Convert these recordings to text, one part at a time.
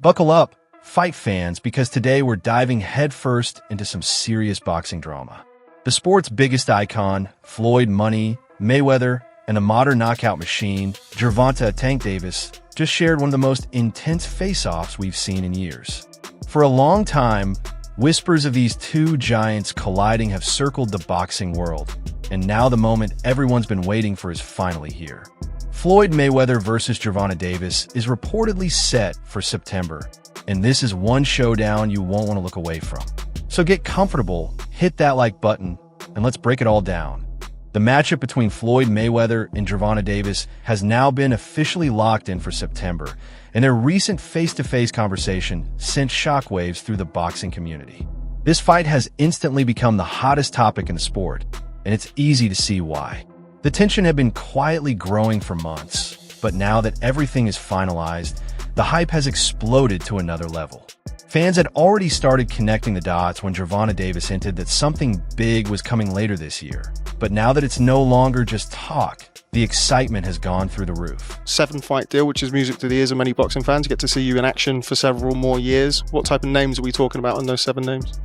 Buckle up, fight fans, because today we're diving headfirst into some serious boxing drama. The sport's biggest icon, Floyd Mayweather, and a modern knockout machine, Gervonta Davis, just shared one of the most intense face-offs we've seen in years. For a long time, whispers of these two giants colliding have circled the boxing world, and now the moment everyone's been waiting for is finally here. Floyd Mayweather versus Gervonta Davis is reportedly set for September, and this is one showdown you won't want to look away from. So get comfortable, hit that like button, and let's break it all down. The matchup between Floyd Mayweather and Gervonta Davis has now been officially locked in for September, and their recent face-to-face conversation sent shockwaves through the boxing community. This fight has instantly become the hottest topic in the sport, and it's easy to see why. The tension had been quietly growing for months, but now that everything is finalized, the hype has exploded to another level. Fans had already started connecting the dots when Gervonta Davis hinted that something big was coming later this year. But now that it's no longer just talk, the excitement has gone through the roof. 7-fight deal, which is music to the ears of many boxing fans. Get to see you in action for several more years. What type of names are we talking about on those 7 names?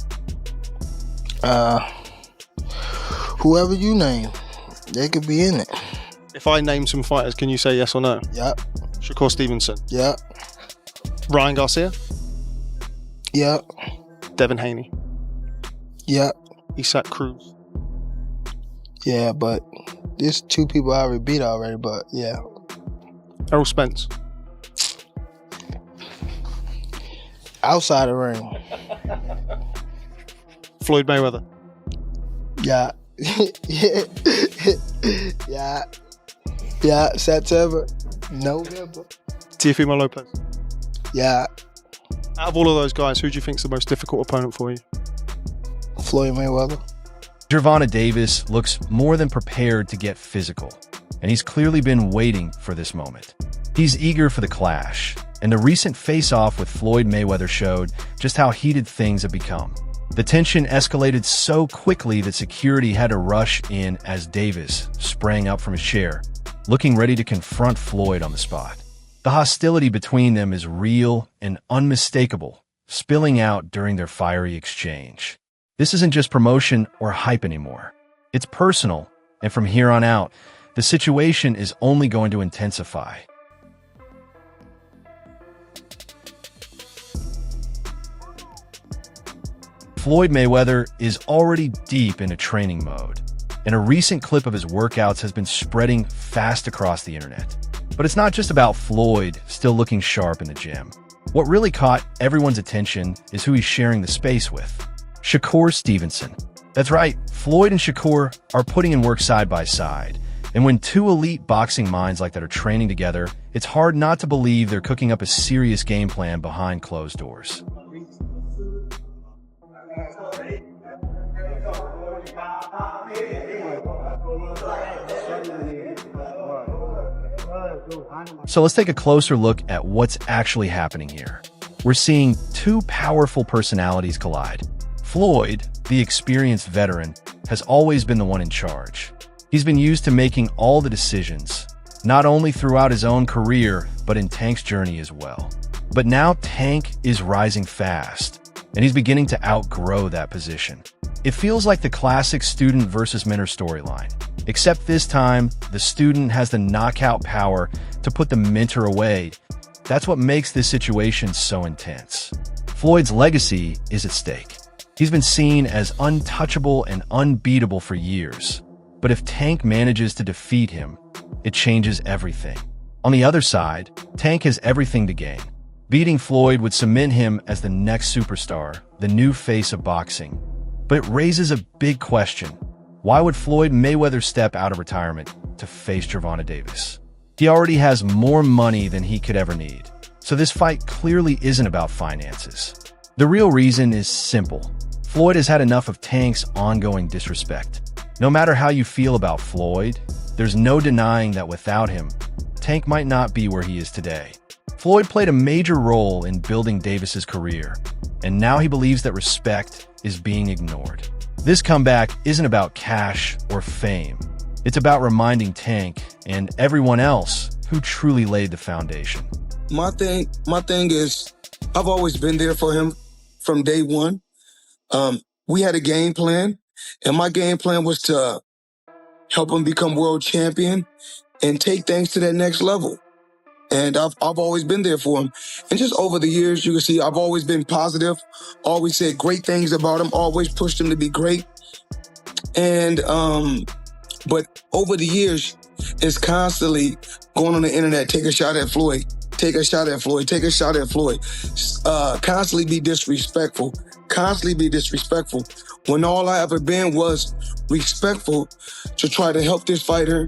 Whoever you name. They could be in it. If I name some fighters, can you say yes or no? Yep. Shakur Stevenson. Yep. Ryan Garcia. Yep. Devin Haney. Yep. Isaac Cruz. Yeah, but there's 2 people I already beat already, but yeah. Errol Spence. Outside the ring. Floyd Mayweather. Yeah. Yeah. September. November. Teofimo Lopez. Yeah. Out of all of those guys, who do you think is the most difficult opponent for you? Floyd Mayweather. Gervonta Davis looks more than prepared to get physical, and he's clearly been waiting for this moment. He's eager for the clash, and the recent face-off with Floyd Mayweather showed just how heated things have become. The tension escalated so quickly that security had to rush in as Davis sprang up from his chair, looking ready to confront Floyd on the spot. The hostility between them is real and unmistakable, spilling out during their fiery exchange. This isn't just promotion or hype anymore. It's personal, and from here on out, the situation is only going to intensify. Floyd Mayweather is already deep into training mode, and a recent clip of his workouts has been spreading fast across the internet. But it's not just about Floyd still looking sharp in the gym. What really caught everyone's attention is who he's sharing the space with. Shakur Stevenson. That's right, Floyd and Shakur are putting in work side by side. And when 2 elite boxing minds like that are training together, it's hard not to believe they're cooking up a serious game plan behind closed doors. So let's take a closer look at what's actually happening here. We're seeing 2 powerful personalities collide. Floyd, the experienced veteran, has always been the one in charge. He's been used to making all the decisions, not only throughout his own career, but in Tank's journey as well. But now Tank is rising fast, and he's beginning to outgrow that position. It feels like the classic student versus mentor storyline, except this time, the student has the knockout power to put the mentor away. That's what makes this situation so intense. Floyd's legacy is at stake. He's been seen as untouchable and unbeatable for years. But if Tank manages to defeat him, it changes everything. On the other side, Tank has everything to gain. Beating Floyd would cement him as the next superstar, the new face of boxing. But it raises a big question. Why would Floyd Mayweather step out of retirement to face Gervonta Davis? He already has more money than he could ever need. So this fight clearly isn't about finances. The real reason is simple. Floyd has had enough of Tank's ongoing disrespect. No matter how you feel about Floyd, there's no denying that without him, Tank might not be where he is today. Floyd played a major role in building Davis's career, and now he believes that respect is being ignored. This comeback isn't about cash or fame. It's about reminding Tank and everyone else who truly laid the foundation. My thing is I've always been there for him from day one. We had a game plan, and my game plan was to help him become world champion and take things to that next level. And I've always been there for him. And just over the years, you can see I've always been positive, always said great things about him, always pushed him to be great. And, but over the years, it's constantly going on the internet, take a shot at Floyd, take a shot at Floyd, take a shot at Floyd. Constantly be disrespectful, when all I ever been was respectful to try to help this fighter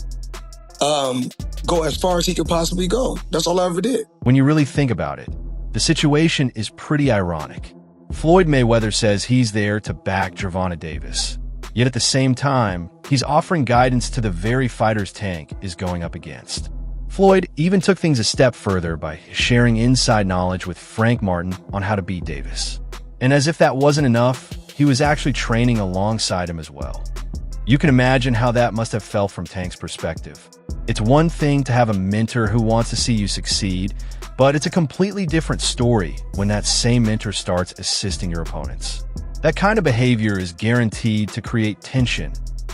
go as far as he could possibly go. That's all I ever did. When you really think about it, the situation is pretty ironic. Floyd Mayweather says he's there to back Gervonta Davis. Yet at the same time, he's offering guidance to the very fighters Tank is going up against. Floyd even took things a step further by sharing inside knowledge with Frank Martin on how to beat Davis. And as if that wasn't enough, he was actually training alongside him as well. You can imagine how that must have felt from Tank's perspective. It's one thing to have a mentor who wants to see you succeed, but it's a completely different story when that same mentor starts assisting your opponents. That kind of behavior is guaranteed to create tension,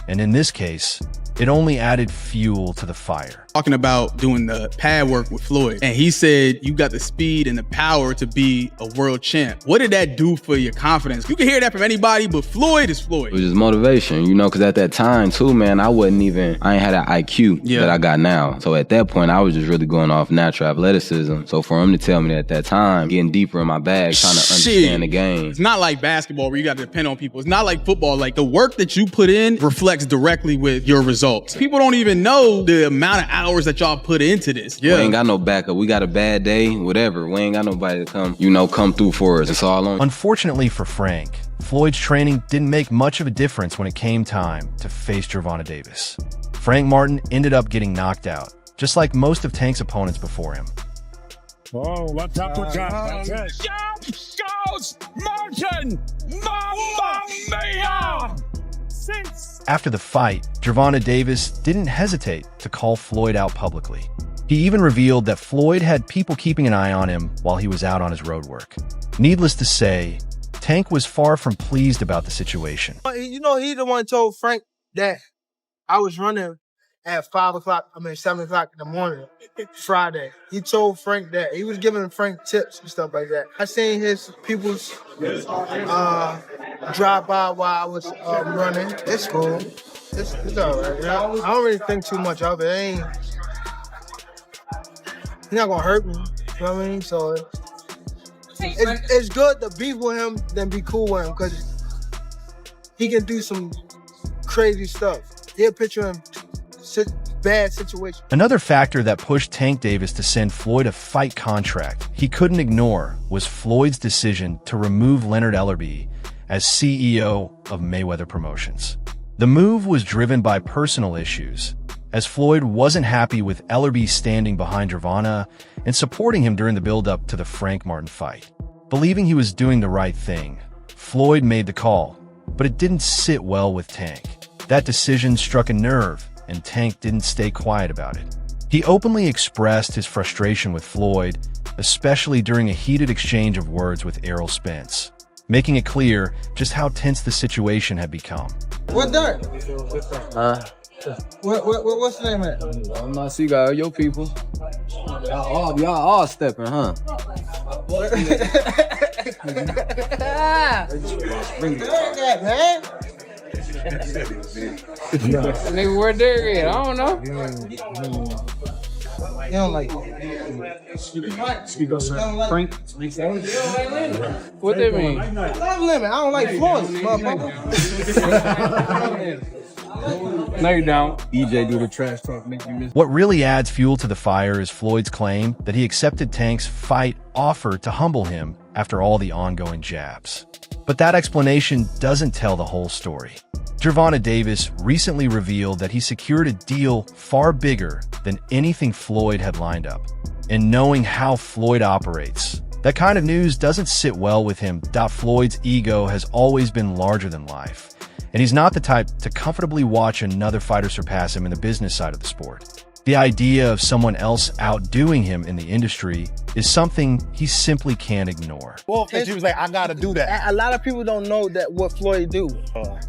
and in this case, it only added fuel to the fire. Talking about doing the pad work with Floyd, and he said you got the speed and the power to be a world champ. What did that do for your confidence? You can hear that from anybody, but Floyd is Floyd. It was just motivation, you know, because at that time too, man, I ain't had that IQ that I got now. So at that point, I was just really going off natural athleticism. So for him to tell me at that time, getting deeper in my bag, trying to understand the game. It's not like basketball where you got to depend on people. It's not like football. Like the work that you put in reflects directly with your results. People don't even know the amount of hours that y'all put into this. We ain't got no backup. We got a bad day, whatever. We ain't got nobody to come through for us. It's all on. Unfortunately for Frank, Floyd's training didn't make much of a difference when it came time to face Gervonta Davis. Frank Martin ended up getting knocked out, just like most of Tank's opponents before him. Oh, what's up with that? Goes Martin! Mamma mia! After the fight, Gervonta Davis didn't hesitate to call Floyd out publicly. He even revealed that Floyd had people keeping an eye on him while he was out on his road work. Needless to say, Tank was far from pleased about the situation. You know, he the one told Frank that I was running at 7 o'clock in the morning, Friday. He told Frank that. He was giving Frank tips and stuff like that. I seen his people's drive by while I was running. It's cool. It's all right. I don't really think too much of it. He's not gonna hurt me. You know what I mean? So it's good to be with him than be cool with him, because he can do some crazy stuff. He'll picture him bad situation. Another factor that pushed Tank Davis to send Floyd a fight contract he couldn't ignore was Floyd's decision to remove Leonard Ellerbe as CEO of Mayweather Promotions. The move was driven by personal issues, as Floyd wasn't happy with Ellerbe standing behind Gervonta and supporting him during the build-up to the Frank Martin fight. Believing he was doing the right thing, Floyd made the call, but it didn't sit well with Tank. That decision struck a nerve, and Tank didn't stay quiet about it. He openly expressed his frustration with Floyd, especially during a heated exchange of words with Errol Spence, making it clear just how tense the situation had become. What dirt? What's the name of it? I'm not see got your people. Y'all all stepping, huh? Bring that, man. Nigga, where Derek at? I don't know. You don't like Frank? What that mean? Love limit. I don't like Floyd, motherfucker. No, you don't. EJ do the trash talk, make you miss. What really adds fuel to the fire is Floyd's claim that he accepted Tank's fight offer to humble him after all the ongoing jabs. But that explanation doesn't tell the whole story. Gervonta Davis recently revealed that he secured a deal far bigger than anything Floyd had lined up. And knowing how Floyd operates, that kind of news doesn't sit well with him. Floyd's ego has always been larger than life, and he's not the type to comfortably watch another fighter surpass him in the business side of the sport. The idea of someone else outdoing him in the industry is something he simply can't ignore. Well, because he was like, I gotta do that. A lot of people don't know that what Floyd do.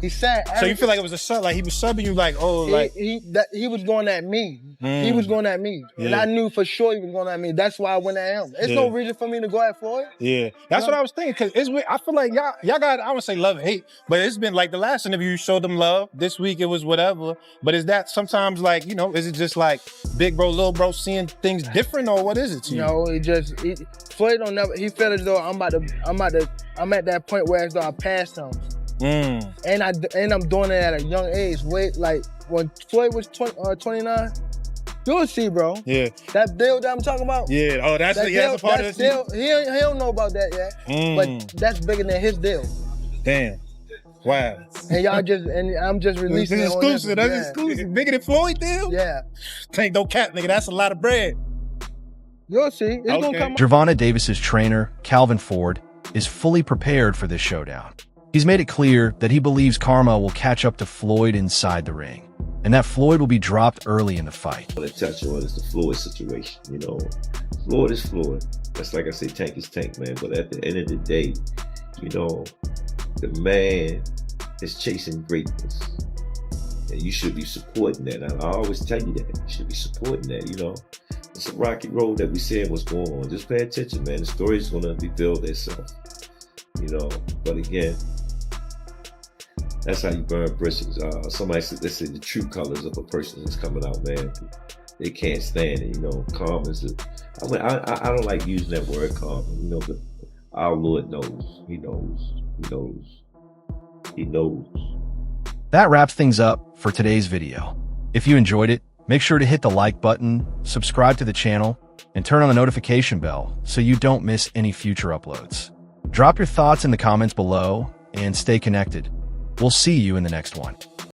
He said. So you feel like it was a sub, like he was subbing you, like, oh, like he was going at me. He was going at me, and Yeah. I knew for sure he was going at me. That's why I went at him. There's no reason for me to go at Floyd. Yeah, that's what I was thinking. Cause it's weird. I feel like y'all got, I would say love and hate, but it's been like the last interview you showed them love. This week it was whatever. But is that sometimes like, you know, is it just like big bro, little bro seeing things different, or what is it to you? No, Floyd don't never. He felt as though I'm at that point where as though I passed him. And I'm doing it at a young age. Wait, like when Floyd was 29. You'll see, bro. Yeah. That deal that I'm talking about. Yeah. Oh, that's a part of deal. He don't know about that yet. But that's bigger than his deal. Damn. Wow. And I'm just releasing This is it. exclusive. That's exclusive. Bigger than Floyd deal? Yeah. Ain't no cap, nigga. That's a lot of bread. You'll see. It's gonna come. Gervonta Davis's trainer, Calvin Ford, is fully prepared for this showdown. He's made it clear that he believes karma will catch up to Floyd inside the ring, and that Floyd will be dropped early in the fight. What I touch on is the Floyd situation, you know. Floyd is Floyd. That's like I say, Tank is Tank, man. But at the end of the day, you know, the man is chasing greatness. And you should be supporting that. I always tell you that. You should be supporting that, you know. It's a rocky road that we saying what's going on. Just pay attention, man. The story's gonna reveal itself. You know, but again, that's how you burn bridges. Somebody said, they say the true colors of a person is coming out, man. They can't stand it, you know. Calm is I don't like using that word calm, you know, but our Lord knows. He knows. He knows. He knows. That wraps things up for today's video. If you enjoyed it, make sure to hit the like button, subscribe to the channel, and turn on the notification bell so you don't miss any future uploads. Drop your thoughts in the comments below and stay connected. We'll see you in the next one.